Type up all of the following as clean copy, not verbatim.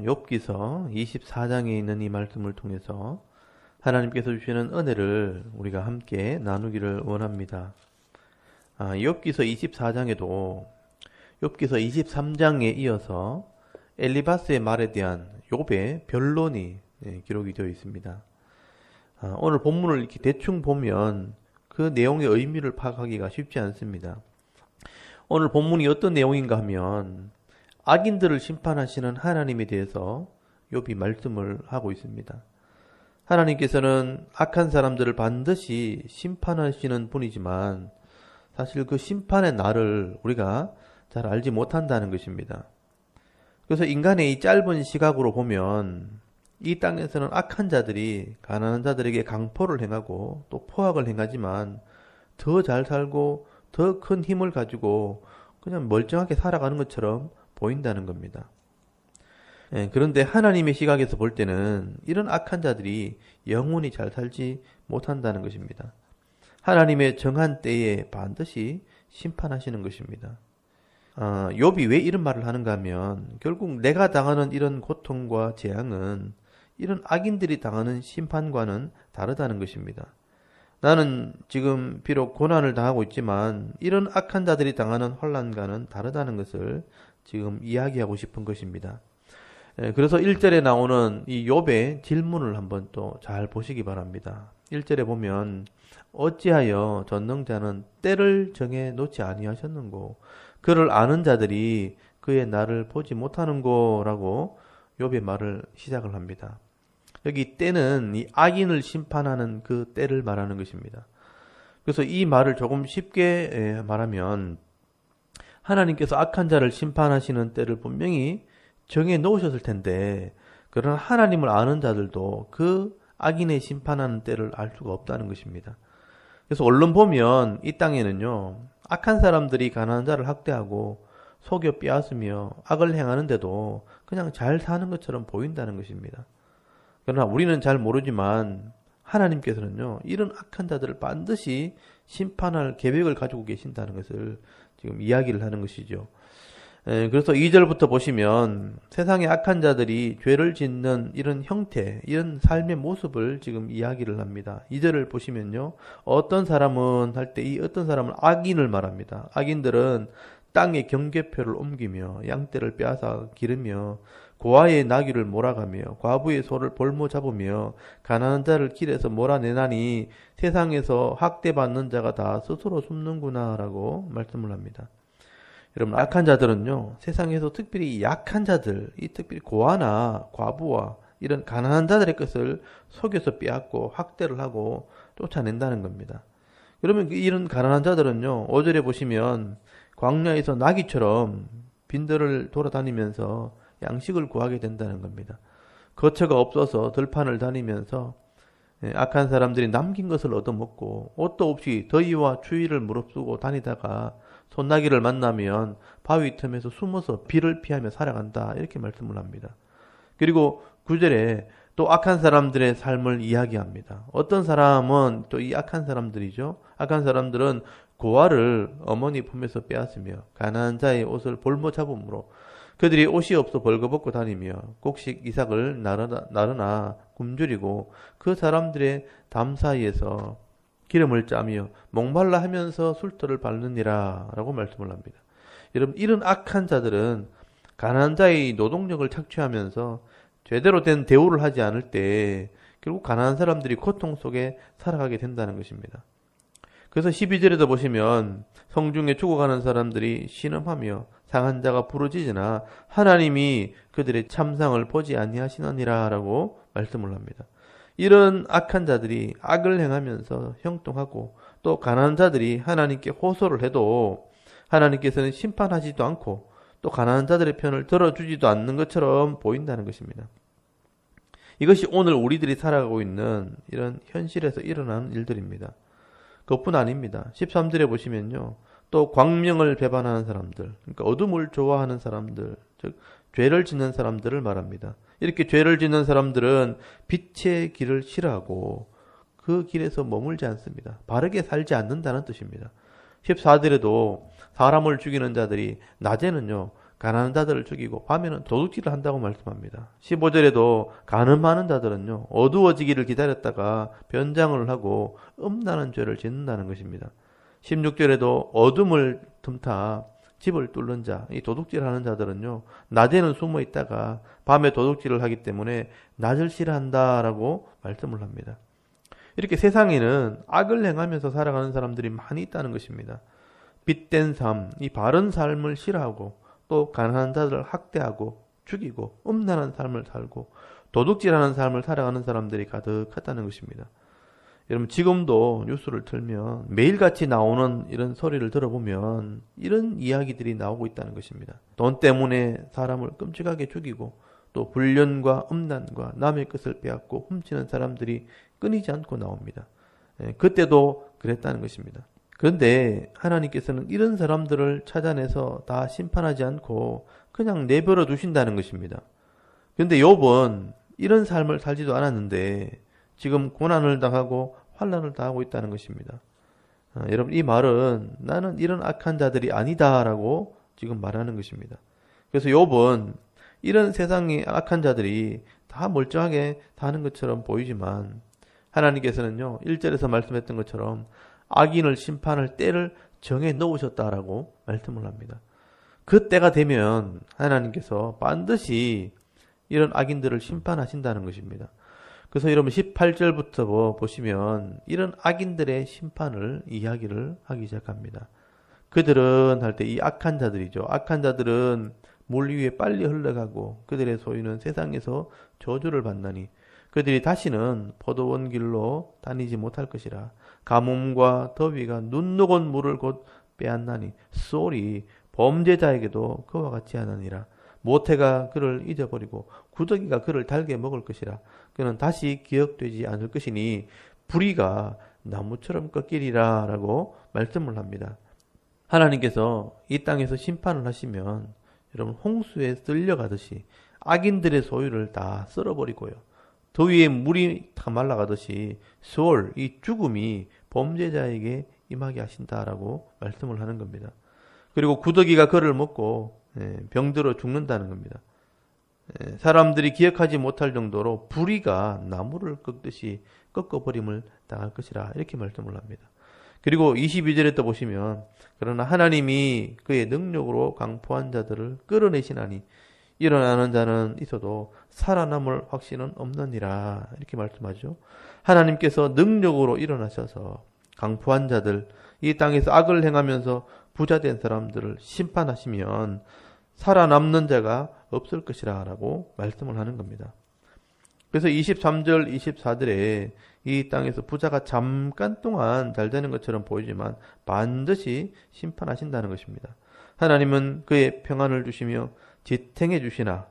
욥기서 24장에 있는 이 말씀을 통해서 하나님께서 주시는 은혜를 우리가 함께 나누기를 원합니다. 욥기서 24장에도 욥기서 23장에 이어서 엘리바스의 말에 대한 욥의 변론이 기록이 되어 있습니다. 오늘 본문을 이렇게 대충 보면 그 내용의 의미를 파악하기가 쉽지 않습니다. 오늘 본문이 어떤 내용인가 하면 악인들을 심판하시는 하나님에 대해서 욥이 말씀을 하고 있습니다. 하나님께서는 악한 사람들을 반드시 심판하시는 분이지만 사실 그 심판의 날을 우리가 잘 알지 못한다는 것입니다. 그래서 인간의 이 짧은 시각으로 보면 이 땅에서는 악한 자들이 가난한 자들에게 강포를 행하고 또 포악을 행하지만 더 잘 살고 더 큰 힘을 가지고 그냥 멀쩡하게 살아가는 것처럼 보인다는 겁니다. 그런데 하나님의 시각에서 볼 때는 이런 악한 자들이 영원히 잘 살지 못한다는 것입니다. 하나님의 정한 때에 반드시 심판하시는 것입니다. 욥이 왜 이런 말을 하는가 하면 결국 내가 당하는 이런 고통과 재앙은 이런 악인들이 당하는 심판과는 다르다는 것입니다. 나는 지금 비록 고난을 당하고 있지만 이런 악한 자들이 당하는 환난과는 다르다는 것을 지금 이야기하고 싶은 것입니다. 그래서 1절에 나오는 이 욥의 질문을 한번 또 잘 보시기 바랍니다. 1절에 보면 어찌하여 전능자는 때를 정해 놓지 아니하셨는고 그를 아는 자들이 그의 날을 보지 못하는고 라고 욥의 말을 시작을 합니다. 여기 때는 이 악인을 심판하는 그 때를 말하는 것입니다. 그래서 이 말을 조금 쉽게 말하면 하나님께서 악한 자를 심판하시는 때를 분명히 정해 놓으셨을 텐데 그러나 하나님을 아는 자들도 그 악인의 심판하는 때를 알 수가 없다는 것입니다. 그래서 얼른 보면 이 땅에는요 악한 사람들이 가난한 자를 학대하고 속여 빼앗으며 악을 행하는데도 그냥 잘 사는 것처럼 보인다는 것입니다. 그러나 우리는 잘 모르지만 하나님께서는요 이런 악한 자들을 반드시 심판할 계획을 가지고 계신다는 것을 지금 이야기를 하는 것이죠. 그래서 2절부터 보시면 세상의 악한 자들이 죄를 짓는 이런 형태, 이런 삶의 모습을 지금 이야기를 합니다. 2절을 보시면요. 어떤 사람은 할 때 이 어떤 사람은 악인을 말합니다. 악인들은 땅에 경계표를 옮기며 양떼를 빼앗아 기르며 고아의 나귀를 몰아가며 과부의 소를 볼모 잡으며 가난한 자를 길에서 몰아내나니 세상에서 학대받는 자가 다 스스로 숨는구나 라고 말씀을 합니다. 여러분 악한 자들은요 세상에서 특별히 약한 자들, 이 특별히 고아나 과부와 이런 가난한 자들의 것을 속여서 빼앗고 학대를 하고 쫓아낸다는 겁니다. 그러면 이런 가난한 자들은요 5절에 보시면 광야에서 나귀처럼 빈들을 돌아다니면서 양식을 구하게 된다는 겁니다. 거처가 없어서 들판을 다니면서 악한 사람들이 남긴 것을 얻어먹고 옷도 없이 더위와 추위를 무릅쓰고 다니다가 소나기를 만나면 바위 틈에서 숨어서 비를 피하며 살아간다 이렇게 말씀을 합니다. 그리고 9절에 또 악한 사람들의 삶을 이야기합니다. 어떤 사람은 또 이 악한 사람들이죠. 악한 사람들은 고아를 어머니 품에서 빼앗으며 가난한 자의 옷을 볼모 잡음으로 그들이 옷이 없어 벌거벗고 다니며 곡식 이삭을 나르나 굶주리고 그 사람들의 담 사이에서 기름을 짜며 목말라 하면서 술터를 밟느니라 라고 말씀을 합니다. 여러분 이런 악한 자들은 가난한 자의 노동력을 착취하면서 제대로 된 대우를 하지 않을 때 결국 가난한 사람들이 고통 속에 살아가게 된다는 것입니다. 그래서 12절에도 보시면 성중에 죽어가는 사람들이 신음하며 상한 자가 부르짖으나 하나님이 그들의 참상을 보지 아니하시느니라 라고 말씀을 합니다. 이런 악한 자들이 악을 행하면서 형통하고 또 가난한 자들이 하나님께 호소를 해도 하나님께서는 심판하지도 않고 또 가난한 자들의 편을 들어주지도 않는 것처럼 보인다는 것입니다. 이것이 오늘 우리들이 살아가고 있는 이런 현실에서 일어나는 일들입니다. 그것뿐 아닙니다. 13절에 보시면요. 또 광명을 배반하는 사람들, 그러니까 어둠을 좋아하는 사람들, 즉 죄를 짓는 사람들을 말합니다. 이렇게 죄를 짓는 사람들은 빛의 길을 싫어하고 그 길에서 머물지 않습니다. 바르게 살지 않는다는 뜻입니다. 14절에도 사람을 죽이는 자들이 낮에는요 가난한 자들을 죽이고 밤에는 도둑질을 한다고 말씀합니다. 15절에도 간음하는 자들은요, 어두워지기를 기다렸다가 변장을 하고 음란한 죄를 짓는다는 것입니다. 16절에도 어둠을 틈타 집을 뚫는 자, 이 도둑질하는 자들은요, 낮에는 숨어 있다가 밤에 도둑질을 하기 때문에 낮을 싫어한다라고 말씀을 합니다. 이렇게 세상에는 악을 행하면서 살아가는 사람들이 많이 있다는 것입니다. 빛된 삶, 이 바른 삶을 싫어하고 또 가난한 자들을 학대하고 죽이고 음란한 삶을 살고 도둑질하는 삶을 살아가는 사람들이 가득하다는 것입니다. 여러분, 지금도 뉴스를 틀면 매일같이 나오는 이런 소리를 들어보면 이런 이야기들이 나오고 있다는 것입니다. 돈 때문에 사람을 끔찍하게 죽이고 또 불륜과 음란과 남의 것을 빼앗고 훔치는 사람들이 끊이지 않고 나옵니다. 그때도 그랬다는 것입니다. 그런데 하나님께서는 이런 사람들을 찾아내서 다 심판하지 않고 그냥 내버려 두신다는 것입니다. 그런데 욥은 이런 삶을 살지도 않았는데 지금 고난을 당하고 환난을 당하고 있다는 것입니다. 여러분, 이 말은 나는 이런 악한 자들이 아니다라고 지금 말하는 것입니다. 그래서 욥은 이런 세상의 악한 자들이 다 멀쩡하게 사는 것처럼 보이지만 하나님께서는요, 1절에서 말씀했던 것처럼 악인을 심판할 때를 정해 놓으셨다라고 말씀을 합니다. 그 때가 되면 하나님께서 반드시 이런 악인들을 심판하신다는 것입니다. 그래서 여러분 18절부터 보시면 이런 악인들의 심판을 이야기를 하기 시작합니다. 그들은 할 때 이 악한 자들이죠. 악한 자들은 물 위에 빨리 흘러가고 그들의 소유는 세상에서 저주를 받나니 그들이 다시는 포도원 길로 다니지 못할 것이라. 가뭄과 더위가 눈 녹은 물을 곧 빼앗나니 소리 범죄자에게도 그와 같이 하느니라. 모태가 그를 잊어버리고 구더기가 그를 달게 먹을 것이라. 그는 다시 기억되지 않을 것이니 불의가 나무처럼 꺾이리라 라고 말씀을 합니다. 하나님께서 이 땅에서 심판을 하시면 여러분 홍수에 쓸려가듯이 악인들의 소유를 다 쓸어버리고요. 더위에 물이 다 말라가듯이 수월, 이 죽음이 범죄자에게 임하게 하신다라고 말씀을 하는 겁니다. 그리고 구더기가 그를 먹고 병들어 죽는다는 겁니다. 사람들이 기억하지 못할 정도로 불의가 나무를 꺾듯이 꺾어버림을 당할 것이라 이렇게 말씀을 합니다. 그리고 22절에 또 보시면 그러나 하나님이 그의 능력으로 강포한 자들을 끌어내시나니 일어나는 자는 있어도 살아남을 확신은 없느니라 이렇게 말씀하죠. 하나님께서 능력으로 일어나셔서 강포한 자들, 이 땅에서 악을 행하면서 부자된 사람들을 심판하시면 살아남는 자가 없을 것이라 라고 말씀을 하는 겁니다. 그래서 23절, 24절에 이 땅에서 부자가 잠깐 동안 잘 되는 것처럼 보이지만 반드시 심판하신다는 것입니다. 하나님은 그의 평안을 주시며 지탱해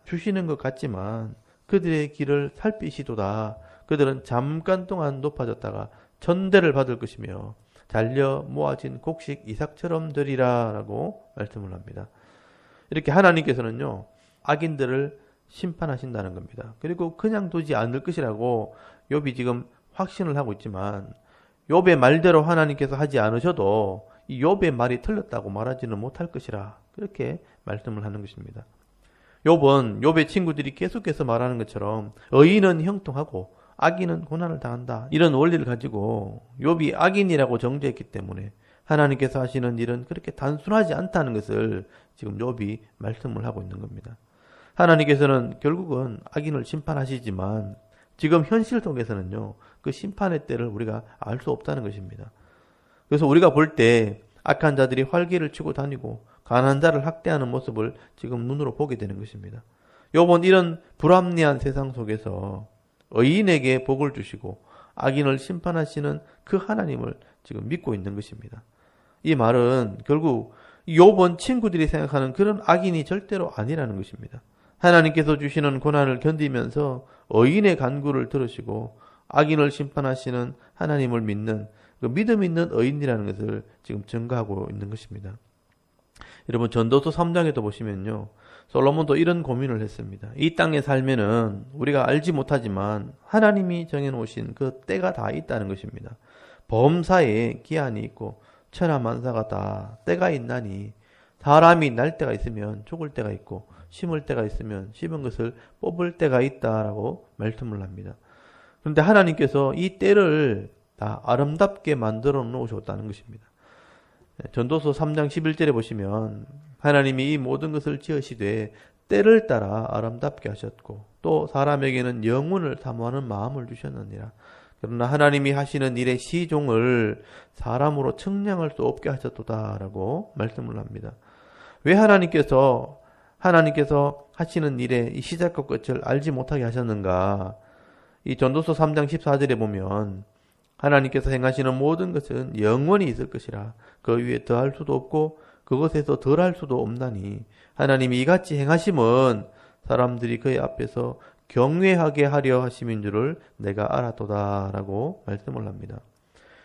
주시는 것 같지만 그들의 길을 살피시도다. 그들은 잠깐 동안 높아졌다가 천대를 받을 것이며 잘려 모아진 곡식 이삭처럼 되리라 라고 말씀을 합니다. 이렇게 하나님께서는요, 악인들을 심판하신다는 겁니다. 그리고 그냥 두지 않을 것이라고 욥이 지금 확신을 하고 있지만 욥의 말대로 하나님께서 하지 않으셔도 이 욥의 말이 틀렸다고 말하지는 못할 것이라 그렇게 말씀을 하는 것입니다. 욥은 욥의 친구들이 계속해서 말하는 것처럼 의인은 형통하고 악인은 고난을 당한다. 이런 원리를 가지고 욥이 악인이라고 정죄했기 때문에 하나님께서 하시는 일은 그렇게 단순하지 않다는 것을 지금 욥이 말씀을 하고 있는 겁니다. 하나님께서는 결국은 악인을 심판하시지만 지금 현실 속에서는요, 그 심판의 때를 우리가 알 수 없다는 것입니다. 그래서 우리가 볼 때 악한 자들이 활개를 치고 다니고 가난한 자를 학대하는 모습을 지금 눈으로 보게 되는 것입니다. 욥은 이런 불합리한 세상 속에서 의인에게 복을 주시고 악인을 심판하시는 그 하나님을 지금 믿고 있는 것입니다. 이 말은 결국 욥은 친구들이 생각하는 그런 악인이 절대로 아니라는 것입니다. 하나님께서 주시는 고난을 견디면서 의인의 간구를 들으시고 악인을 심판하시는 하나님을 믿는 그 믿음 있는 의인이라는 것을 지금 증거하고 있는 것입니다. 여러분 전도서 3장에도 보시면요, 솔로몬도 이런 고민을 했습니다. 이 땅에 살면은 우리가 알지 못하지만 하나님이 정해놓으신 그 때가 다 있다는 것입니다. 범사에 기한이 있고 천하만사가 다 때가 있나니 사람이 날 때가 있으면 죽을 때가 있고 심을 때가 있으면 심은 것을 뽑을 때가 있다라고 말씀을 합니다. 그런데 하나님께서 이 때를 다 아름답게 만들어 놓으셨다는 것입니다. 전도서 3장 11절에 보시면 하나님이 이 모든 것을 지으시되 때를 따라 아름답게 하셨고 또 사람에게는 영혼을 사모하는 마음을 주셨느니라. 그러나 하나님이 하시는 일의 시종을 사람으로 측량할 수 없게 하셨도다라고 말씀을 합니다. 왜 하나님께서 하시는 일의 이 시작과 끝을 알지 못하게 하셨는가? 이 전도서 3장 14절에 보면 하나님께서 행하시는 모든 것은 영원히 있을 것이라 그 위에 더할 수도 없고 그것에서 덜할 수도 없나니 하나님이 이같이 행하심은 사람들이 그의 앞에서 경외하게 하려 하심인 줄을 내가 알았도다라고 말씀을 합니다.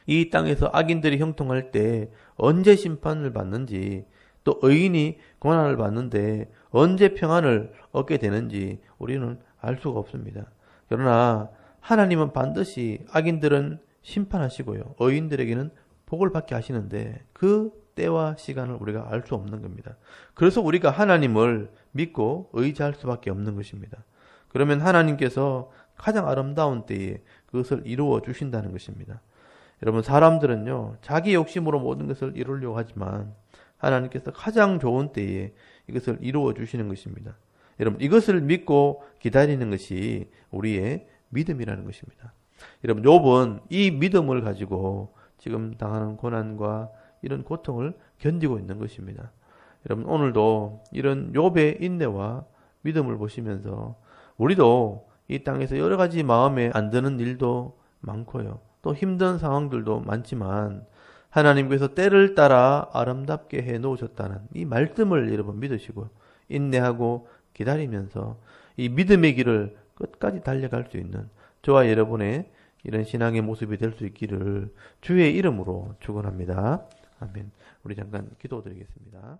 이 땅에서 악인들이 형통할 때 언제 심판을 받는지 또 의인이 고난을 받는데 언제 평안을 얻게 되는지 우리는 알 수가 없습니다. 그러나 하나님은 반드시 악인들은 심판하시고요. 의인들에게는 복을 받게 하시는데 그 때와 시간을 우리가 알 수 없는 겁니다. 그래서 우리가 하나님을 믿고 의지할 수밖에 없는 것입니다. 그러면 하나님께서 가장 아름다운 때에 그것을 이루어 주신다는 것입니다. 여러분 사람들은요 자기 욕심으로 모든 것을 이루려고 하지만 하나님께서 가장 좋은 때에 이것을 이루어 주시는 것입니다. 여러분 이것을 믿고 기다리는 것이 우리의 믿음이라는 것입니다. 여러분 욥은 이 믿음을 가지고 지금 당하는 고난과 이런 고통을 견디고 있는 것입니다. 여러분 오늘도 이런 욥의 인내와 믿음을 보시면서 우리도 이 땅에서 여러 가지 마음에 안 드는 일도 많고요. 또 힘든 상황들도 많지만 하나님께서 때를 따라 아름답게 해 놓으셨다는 이 말씀을 여러분 믿으시고 인내하고 기다리면서 이 믿음의 길을 끝까지 달려갈 수 있는 저와 여러분의 이런 신앙의 모습이 될 수 있기를 주의 이름으로 축원합니다. 아멘. 우리 잠깐 기도드리겠습니다.